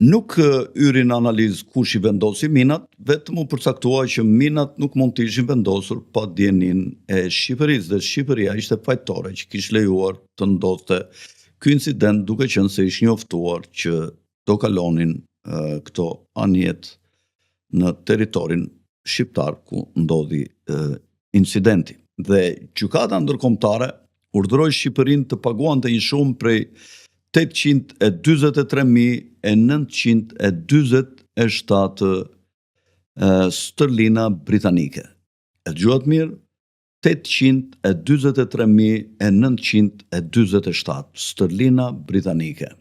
Nuk yrin analizë kush i vendosi minat, vetëm u përcaktua që minat nuk mund të ishin vendosur pa dijenin e Shqipërisë, dhe Shqipëria ishte fajtore që kishte lejuar të ndodhte ky incident, duke qenë se ishte njoftuar që do kalonin këto anjet në territorin shqiptar ku ndodhi incidenti. Dhe gjykata ndërkombëtare urdhëroi Shqipërinë të paguante një shumë prej 843.927 sterlina britanike. E dëgjuat mirë? 843.927 sterlina britanike.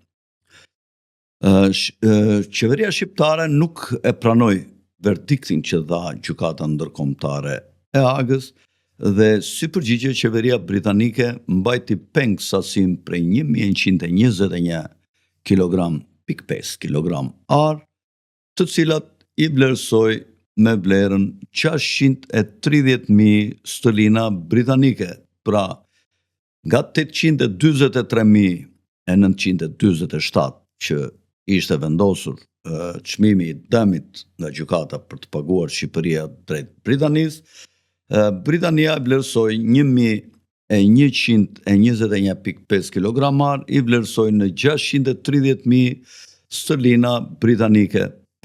Qeveria shqiptare nuk e pranoi verdiktin që dha gjykata ndërkombëtare e Hagës, dhe si përgjigje qeveria britanike mbajti peng sasin prej 1.121 kg,5 kg ar, të cilat i vlerësoi me vlerën 630.000 sterlina britanike, pra nga 843.927 që ishte vendosur çmimi i dëmit nga gjykata për të paguar Shqipëria drejt Britanisë, Britania vlerësoi 1.121.5 kg ar, i vlerësoi në 630.000 sterlina britanike,